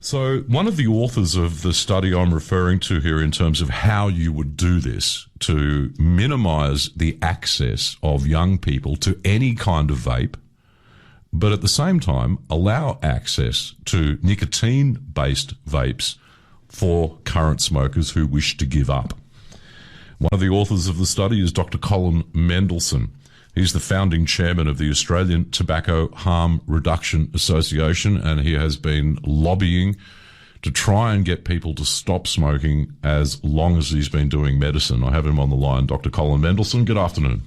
So one of the authors of the study I'm referring to here in terms of how you would do this to minimise the access of young people to any kind of vape, but at the same time allow access to nicotine-based vapes for current smokers who wish to give up. One of the authors of the study is Dr. Colin Mendelsohn. He's the founding chairman of the Australian Tobacco Harm Reduction Association, and he has been lobbying to try and get people to stop smoking as long as he's been doing medicine. I have him on the line. Dr. Colin Mendelsohn, good afternoon.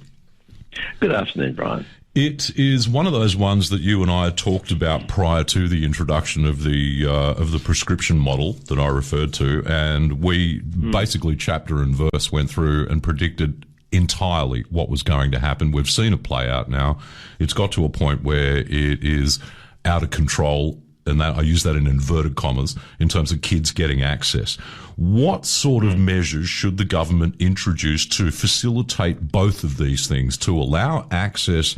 Good afternoon, Brian. It is one of those ones that you and I had talked about prior to the introduction of the prescription model that I referred to, and we basically chapter and verse went through and predicted entirely what was going to happen. We've seen it play out now. It's got to a point where it is out of control, and that I use that in inverted commas, in terms of kids getting access. What sort of measures should the government introduce to facilitate both of these things, to allow access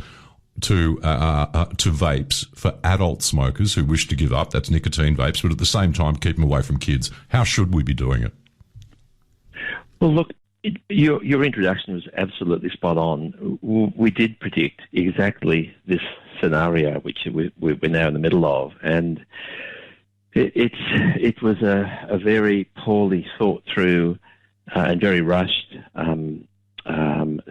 to vapes for adult smokers who wish to give up, that's nicotine vapes, but at the same time keep them away from kids? How should we be doing it? Well, look, your introduction was absolutely spot on. We did predict exactly this scenario, which we're now in the middle of, and it was a very poorly thought through and very rushed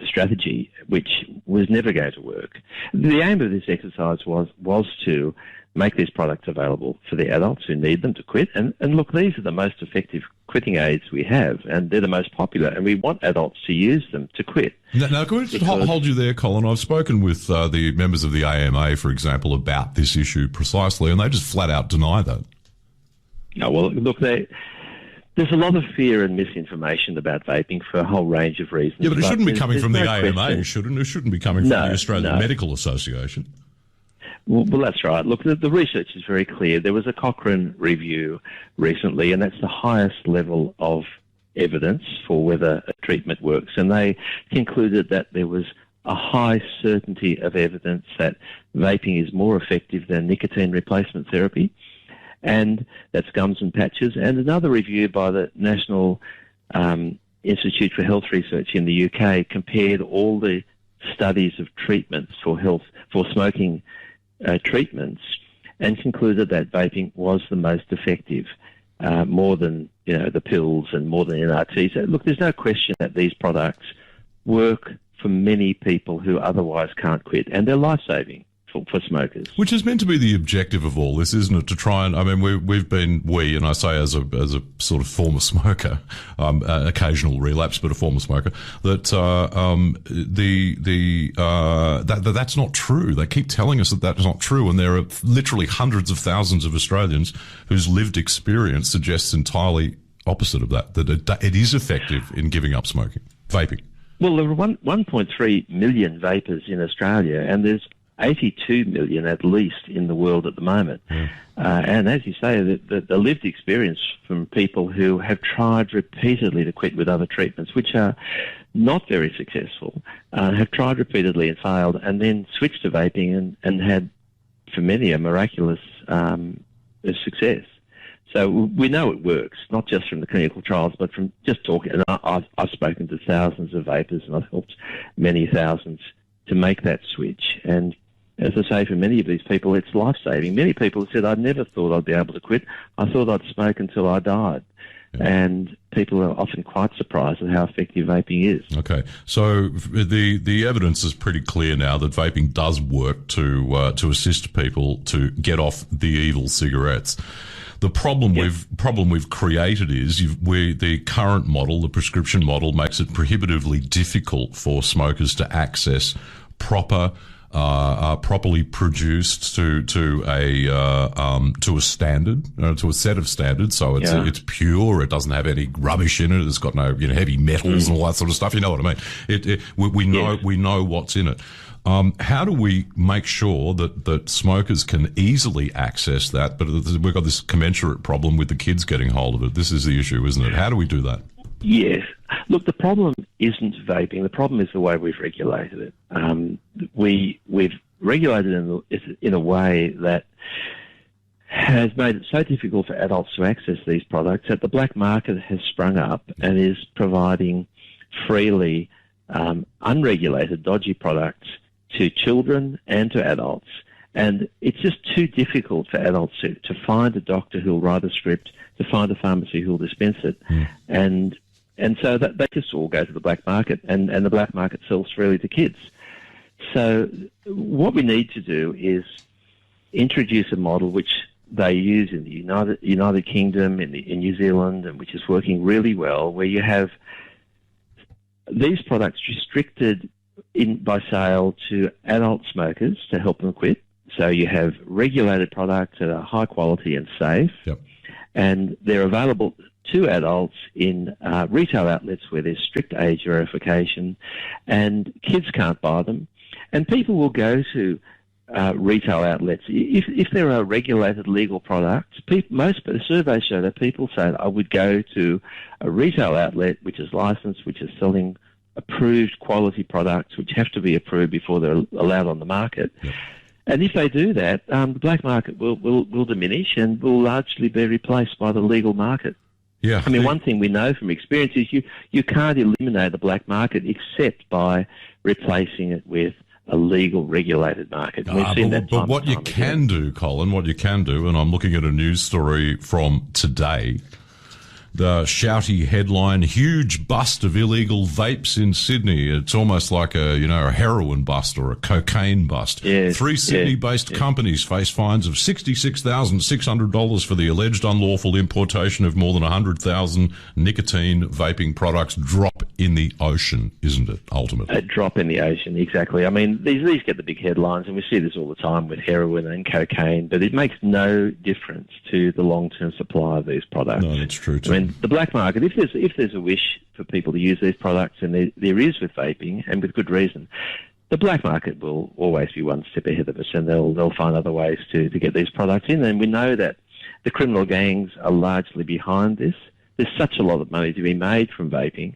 strategy, which was never going to work. The aim of this exercise was to make these products available for the adults who need them to quit. And look, these are the most effective quitting aids we have, and they're the most popular, and we want adults to use them to quit. Now can we just hold you there, Colin? I've spoken with the members of the AMA, for example, about this issue precisely, and they just flat out deny that. No, well, look, there's a lot of fear and misinformation about vaping for a whole range of reasons. Yeah, but it shouldn't be coming from the AMA, shouldn't it? It shouldn't be coming from the Australian Medical Association. Well, that's right. Look, the research is very clear. There was a Cochrane review recently, and that's the highest level of evidence for whether a treatment works. And they concluded that there was a high certainty of evidence that vaping is more effective than nicotine replacement therapy. And that's gums and patches. And another review by the National Institute for Health Research in the UK compared all the studies of treatments for smoking treatments, and concluded that vaping was the most effective, more than the pills and more than NRTs. So, look, there's no question that these products work for many people who otherwise can't quit, and they're life-saving for smokers. Which is meant to be the objective of all this, isn't it? To try and, I mean, and I say as a sort of former smoker, occasional relapse, but a former smoker, that that's not true. They keep telling us that that's not true, and there are literally hundreds of thousands of Australians whose lived experience suggests entirely opposite of that. That it is effective in giving up smoking, vaping. Well, there are 1.3 million vapers in Australia, and there's 82 million at least in the world at the moment. And as you say, the lived experience from people who have tried repeatedly to quit with other treatments, which are not very successful, have tried repeatedly and failed, and then switched to vaping and had, for many, a miraculous success. So we know it works, not just from the clinical trials, but from just talking. And I've spoken to thousands of vapers, and I've helped many thousands to make that switch. And as I say, for many of these people, it's life-saving. Many people said, I never thought I'd be able to quit. I thought I'd smoke until I died. Yeah. And people are often quite surprised at how effective vaping is. Okay, so the evidence is pretty clear now that vaping does work to assist people to get off the evil cigarettes. The problem we've created is the current model, the prescription model, makes it prohibitively difficult for smokers to access properly produced to a standard, to a set of standards. So it's pure. It doesn't have any rubbish in it. It's got no heavy metals and all that sort of stuff. You know what I mean? We know what's in it. How do we make sure that smokers can easily access that? But we've got this commensurate problem with the kids getting hold of it. This is the issue, isn't it? How do we do that? Yes. Look, the problem isn't vaping. The problem is the way we've regulated it. We've regulated it in a way that has made it so difficult for adults to access these products that the black market has sprung up and is providing freely unregulated, dodgy products to children and to adults. And it's just too difficult for adults to find a doctor who'll write a script, to find a pharmacy who'll dispense it. And so that they just all go to the black market, and the black market sells freely to kids. So what we need to do is introduce a model which they use in the United Kingdom, in New Zealand, and which is working really well, where you have these products restricted by sale to adult smokers to help them quit. So you have regulated products that are high quality and safe, and they're available to adults in retail outlets where there's strict age verification, and kids can't buy them. And people will go to retail outlets. If there are regulated legal products, most surveys show that people say, I would go to a retail outlet which is licensed, which is selling approved quality products, which have to be approved before they're allowed on the market. And if they do that, the black market will diminish and will largely be replaced by the legal market. I mean, one thing we know from experience is you can't eliminate the black market except by replacing it with a legal, regulated market. We've seen that but what you can do, Colin, and I'm looking at a news story from today, the shouty headline, huge bust of illegal vapes in Sydney. It's almost like a heroin bust or a cocaine bust. Three Sydney-based companies face fines of $66,600 for the alleged unlawful importation of more than 100,000 nicotine vaping products. Drop in the ocean, isn't it, ultimately? A drop in the ocean, exactly. I mean, these get the big headlines, and we see this all the time with heroin and cocaine, but it makes no difference to the long-term supply of these products. No, that's true too. I mean, the black market, if there's a wish for people to use these products, and there is with vaping, and with good reason, the black market will always be one step ahead of us, and they'll find other ways to get these products in. And we know that the criminal gangs are largely behind this. There's such a lot of money to be made from vaping,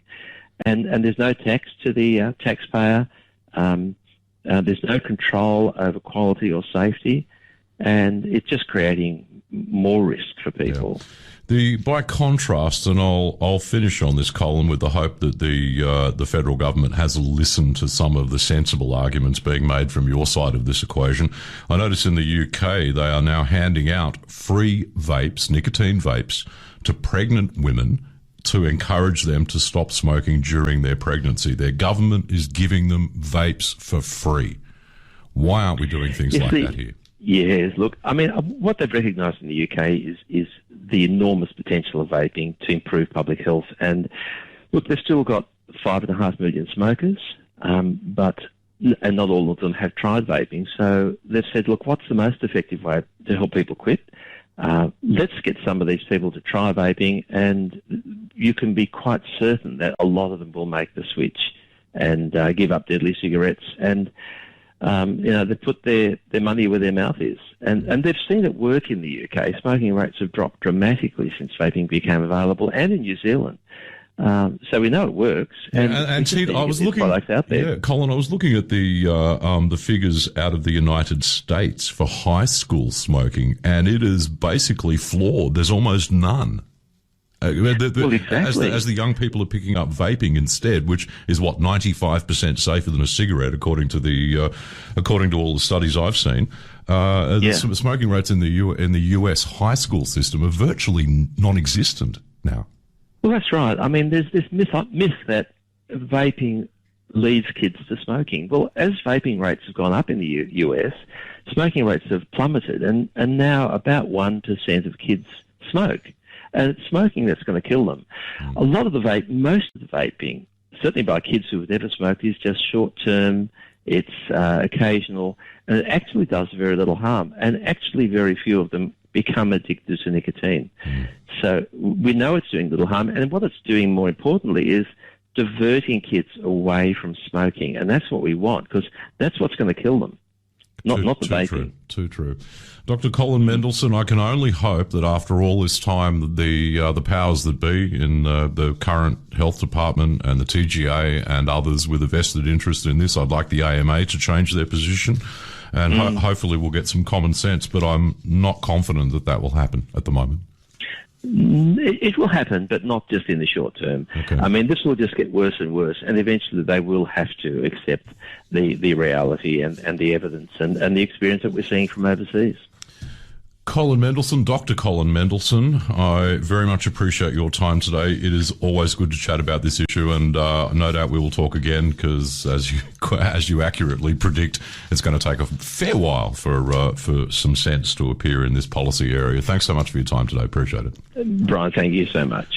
and there's no tax to the taxpayer. There's no control over quality or safety, and it's just creating more risk for people. By contrast, and I'll finish on this, Colin, with the hope that the federal government has listened to some of the sensible arguments being made from your side of this equation. I notice in the UK they are now handing out free vapes, nicotine vapes, to pregnant women to encourage them to stop smoking during their pregnancy. Their government is giving them vapes for free. Why aren't we doing things like that here? Yes, look, I mean, what they've recognised in the UK is the enormous potential of vaping to improve public health. And look, they've still got 5.5 million smokers, and not all of them have tried vaping. So they've said, look, what's the most effective way to help people quit? Let's get some of these people to try vaping, and you can be quite certain that a lot of them will make the switch and give up deadly cigarettes. And they put their money where their mouth is. And they've seen it work in the UK. Smoking rates have dropped dramatically since vaping became available, and in New Zealand. So we know it works. And I was looking products out there. Yeah, Colin, I was looking at the figures out of the United States for high school smoking, and it is basically flawed. There's almost none. Exactly. As the young people are picking up vaping instead, which is 95% safer than a cigarette, according to all the studies I've seen. The smoking rates in the US high school system are virtually non-existent now. Well, that's right. I mean, there's this myth that vaping leads kids to smoking. Well, as vaping rates have gone up in the US, smoking rates have plummeted, and now about 1% of kids smoke. And it's smoking that's going to kill them. A lot of most of the vaping, certainly by kids who have never smoked, is just short-term, it's occasional, and it actually does very little harm. And actually very few of them become addicted to nicotine. So we know it's doing little harm, and what it's doing, more importantly, is diverting kids away from smoking. And that's what we want, because that's what's going to kill them, not the vaping. Too true. Dr. Colin Mendelsohn, I can only hope that after all this time, the powers that be in the current health department and the TGA and others with a vested interest in this, I'd like the AMA to change their position and hopefully we'll get some common sense, but I'm not confident that that will happen at the moment. It will happen, but not just in the short term. Okay. I mean, this will just get worse and worse, and eventually they will have to accept the reality and the evidence and the experience that we're seeing from overseas. Colin Mendelsohn, Dr. Colin Mendelsohn, I very much appreciate your time today. It is always good to chat about this issue, and no doubt we will talk again because, as you accurately predict, it's going to take a fair while for some sense to appear in this policy area. Thanks so much for your time today. Appreciate it. Brian, thank you so much.